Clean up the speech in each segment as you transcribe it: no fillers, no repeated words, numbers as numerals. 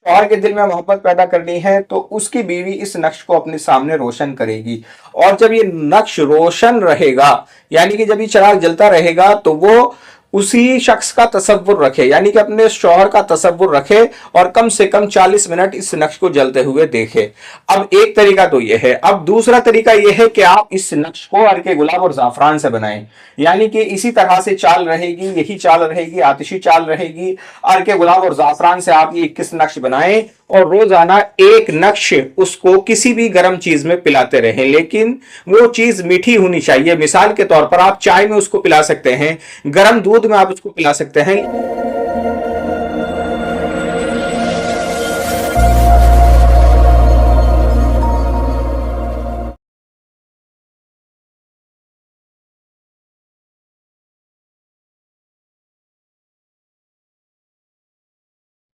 शौहर के दिल में मोहब्बत पैदा करनी है तो उसकी बीवी इस नक्श को अपने सामने रोशन करेगी। और जब ये नक्श रोशन रहेगा, यानी कि जब ये चिराग जलता रहेगा, तो वो उसी शख्स का तसव्वुर रखे, यानी कि अपने शौहर का तसव्वुर रखे और कम से कम 40 मिनट इस नक्श को जलते हुए देखे। अब एक तरीका तो यह है। अब दूसरा तरीका यह है कि आप इस नक्श को अर्के गुलाब और जाफरान से बनाएं, यानी कि इसी तरह से चाल रहेगी, यही चाल रहेगी, आतिशी चाल रहेगी। अर्के गुलाब और जाफरान से आप ये 21 नक्श बनाएं और रोजाना एक नक्श उसको किसी भी गर्म चीज में पिलाते रहें, लेकिन वो चीज मीठी होनी चाहिए। मिसाल के तौर पर आप चाय में उसको पिला सकते हैं, गर्म दूध में आप उसको पिला सकते हैं।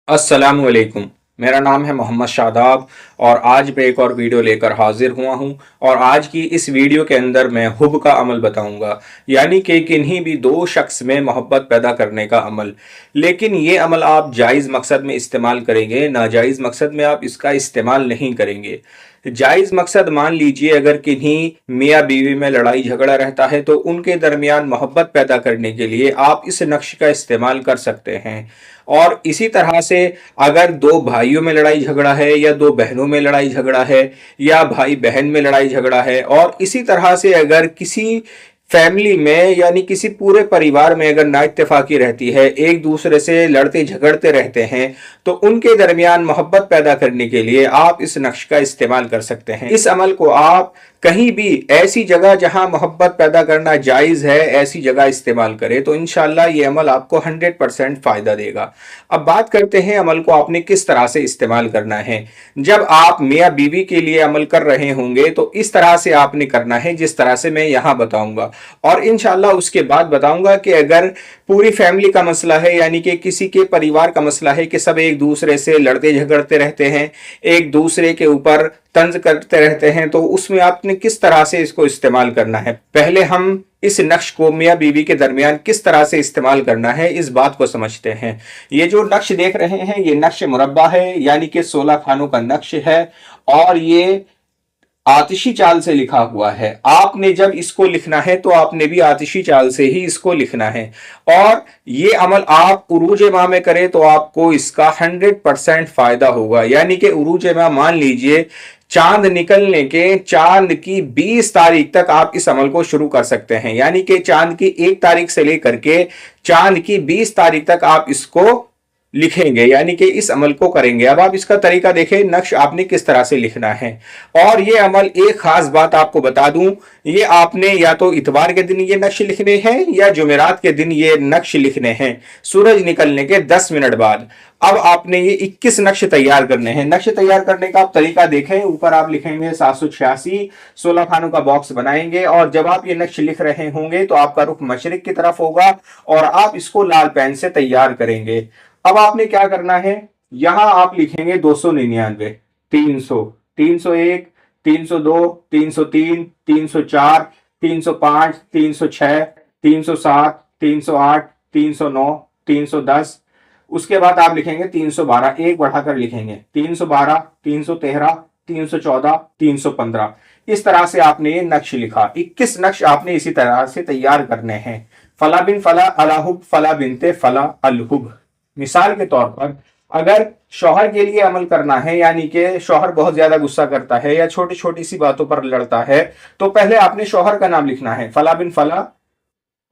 अस्सलामु अलैकुम, मेरा नाम है मोहम्मद शादाब और आज मैं एक और वीडियो लेकर हाजिर हुआ हूं। और आज की इस वीडियो के अंदर मैं हुब का अमल बताऊंगा, यानी कि किन्हीं भी दो शख्स में मोहब्बत पैदा करने का अमल। लेकिन ये अमल आप जायज़ मकसद में इस्तेमाल करेंगे, नाजायज़ मकसद में आप इसका इस्तेमाल नहीं करेंगे। जायज़ मकसद, मान लीजिए अगर किन्हीं मियाँ बीवी में लड़ाई झगड़ा रहता है तो उनके दरमियान मोहब्बत पैदा करने के लिए आप इस नक्श का इस्तेमाल कर सकते हैं। और इसी तरह से अगर दो भाइयों में लड़ाई झगड़ा है, या दो बहनों में लड़ाई झगड़ा है, या भाई बहन में लड़ाई झगड़ा है, और इसी तरह से अगर किसी फैमिली में यानी किसी पूरे परिवार में अगर नाइत्तेफाकी रहती है, एक दूसरे से लड़ते झगड़ते रहते हैं, तो उनके दरमियान मोहब्बत पैदा करने के लिए आप इस नक्श का इस्तेमाल कर सकते हैं। इस अमल को आप कहीं भी ऐसी जगह जहां मोहब्बत पैदा करना जायज़ है, ऐसी जगह इस्तेमाल करें तो इंशाल्लाह ये अमल आपको 100% फायदा देगा। अब बात करते हैं अमल को आपने किस तरह से इस्तेमाल करना है। जब आप मियाँ बीवी के लिए अमल कर रहे होंगे तो इस तरह से आपने करना है जिस तरह से मैं यहाँ बताऊंगा, और इंशाल्लाह उसके बाद बताऊंगा कि अगर पूरी फैमिली का मसला है, यानी कि किसी के परिवार का मसला है कि सब एक दूसरे से लड़ते झगड़ते रहते हैं, एक दूसरे के ऊपर तंज करते रहते हैं, तो उसमें आपने किस तरह से इसको इस्तेमाल करना है। पहले हम इस नक्श को मियाँ बीवी के दरमियान किस तरह से इस्तेमाल करना है, इस बात को समझते हैं। ये जो नक्श देख रहे हैं ये नक्श मुरब्बा है, यानी कि 16 खानों का नक्श है, और ये आतिशी चाल से लिखा हुआ है। आपने जब इसको लिखना है तो आपने भी आतिशी चाल से ही इसको लिखना है। और ये अमल आप उरूज माह में करें तो आपको इसका 100% फायदा होगा। यानी कि उरूज माह, मान लीजिए चांद निकलने के, चांद की 20 तारीख तक आप इस अमल को शुरू कर सकते हैं। यानी कि चांद की 1 तारीख से लेकर के चांद की 20 तारीख तक आप इसको लिखेंगे, यानी कि इस अमल को करेंगे। अब आप इसका तरीका देखें, नक्श आपने किस तरह से लिखना है। और ये अमल, एक खास बात आपको बता दूं, ये आपने या तो इतवार के दिन ये नक्श लिखने हैं या जुमेरात के दिन ये नक्श लिखने हैं, सूरज निकलने के 10 मिनट बाद। अब आपने ये 21 नक्श तैयार करने हैं। नक्श तैयार करने का आप तरीका देखें, ऊपर आप लिखेंगे 786, 16 खानों का बॉक्स बनाएंगे, और जब आप ये नक्श लिख रहे होंगे तो आपका रुख मशरिक की तरफ होगा और आप इसको लाल पेन से तैयार करेंगे। अब आपने क्या करना है, यहां आप लिखेंगे 299, 300, 301, 302, 303, 304, 305, 306, 307, 308, 309, 310। उसके बाद आप लिखेंगे 312, एक बढ़ाकर लिखेंगे 312, 313, 314, 315। इस तरह से आपने ये नक्श लिखा। 21 नक्श आपने इसी तरह से तैयार करने हैं। फला बिन फला अलहुब, फला बिनते फला अलहुब। मिसाल के तौर पर अगर शौहर के लिए अमल करना है, यानी कि शौहर बहुत ज्यादा गुस्सा करता है या छोटी छोटी सी बातों पर लड़ता है, तो पहले आपने शौहर का नाम लिखना है, फला बिन फला।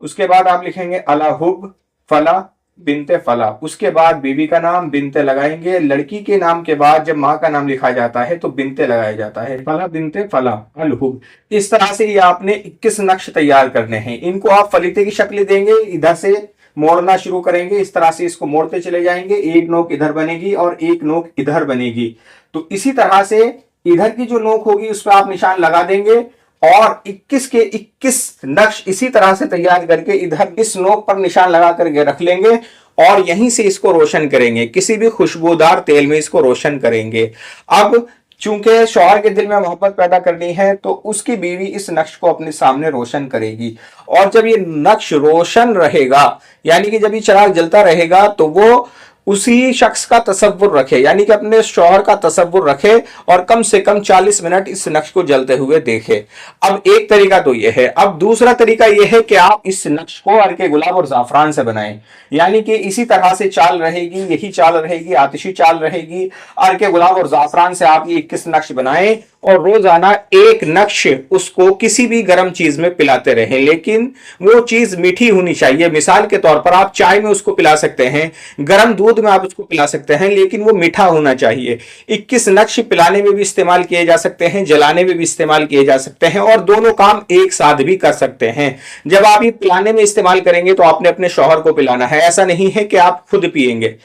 उसके बाद आप लिखेंगे अलहुब फला बिनते फला। उसके बाद बीवी का नाम बिनते लगाएंगे। लड़की के नाम के बाद जब माँ का नाम लिखा जाता है तो बिनते लगाया जाता है, फला बिनते फला अलहुब। इस तरह से ये आपने 21 नक्श तैयार करने हैं। इनको आप फलीते की शक्ल देंगे, इधर से मोड़ना शुरू करेंगे, इस तरह से इसको मोड़ते चले जाएंगे। एक नोक इधर बनेगी और एक नोक इधर बनेगी। तो इसी तरह से इधर की जो नोक होगी उस पर आप निशान लगा देंगे, और 21 के 21 नक्श इसी तरह से तैयार करके इधर इस नोक पर निशान लगा करके रख लेंगे, और यहीं से इसको रोशन करेंगे। किसी भी खुशबूदार तेल में इसको रोशन करेंगे। अब चूंकि शौहर के दिल में मोहब्बत पैदा करनी है तो उसकी बीवी इस नक्श को अपने सामने रोशन करेगी। और जब ये नक्श रोशन रहेगा, यानी कि जब ये चिराग जलता रहेगा, तो वो उसी शख्स का तसव्वुर रखे, यानी कि अपने शौहर का तसव्वुर रखे और कम से कम 40 मिनट इस नक्श को जलते हुए देखे। अब एक तरीका तो यह है। अब दूसरा तरीका यह है कि आप इस नक्श को अर्के गुलाब और जाफरान से बनाएं, यानी कि इसी तरह से चाल रहेगी, यही चाल रहेगी, आतिशी चाल रहेगी। अर्के गुलाब और जाफरान से आप ये 21 नक्श बनाएं और रोजाना एक नक्श उसको किसी भी गर्म चीज में पिलाते रहें, लेकिन वो चीज मीठी होनी चाहिए। मिसाल के तौर पर आप चाय में उसको पिला सकते हैं, गर्म दूध में आप उसको पिला सकते हैं, लेकिन वो मीठा होना चाहिए। 21 नक्श पिलाने में भी इस्तेमाल किए जा सकते हैं, जलाने में भी इस्तेमाल किए जा सकते हैं और दोनों काम एक साथ भी कर सकते हैं। जब आप ये पिलाने में इस्तेमाल करेंगे तो आपने अपने शौहर को पिलाना है, ऐसा नहीं है कि आप खुद पिएंगे,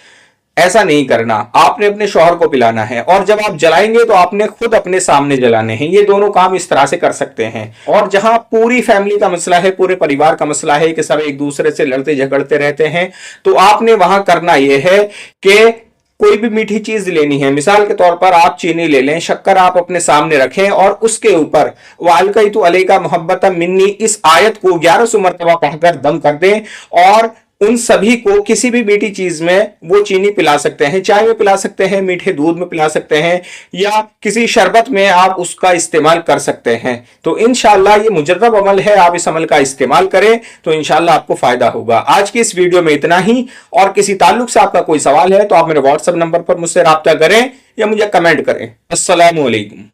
ऐसा नहीं करना, आपने अपने शौहर को पिलाना है। और जब आप जलाएंगे तो आपने खुद अपने सामने जलाने हैं। ये दोनों काम इस तरह से कर सकते हैं। और जहां पूरी फैमिली का मसला है, पूरे परिवार का मसला है कि सब एक दूसरे से लड़ते झगड़ते रहते हैं, तो आपने वहां करना यह है कि कोई भी मीठी चीज लेनी है, मिसाल के तौर पर आप चीनी ले लें, शक्कर आप अपने सामने रखें और उसके ऊपर वालकैतु अलैका मोहब्बतम मिन्नी इस आयत को 1100 मरतबा पढ़कर दम कर दें और उन सभी को किसी भी मीठी चीज में वो चीनी पिला सकते हैं, चाय में पिला सकते हैं, मीठे दूध में पिला सकते हैं या किसी शरबत में आप उसका इस्तेमाल कर सकते हैं। तो इंशाअल्लाह ये मुजर्रब अमल है, आप इस अमल का इस्तेमाल करें तो इंशाअल्लाह आपको फायदा होगा। आज की इस वीडियो में इतना ही, और किसी ताल्लुक से आपका कोई सवाल है तो आप मेरे व्हाट्सएप नंबर पर मुझसे राब्ता करें या मुझे कमेंट करें। अस्सलामु अलैकुम।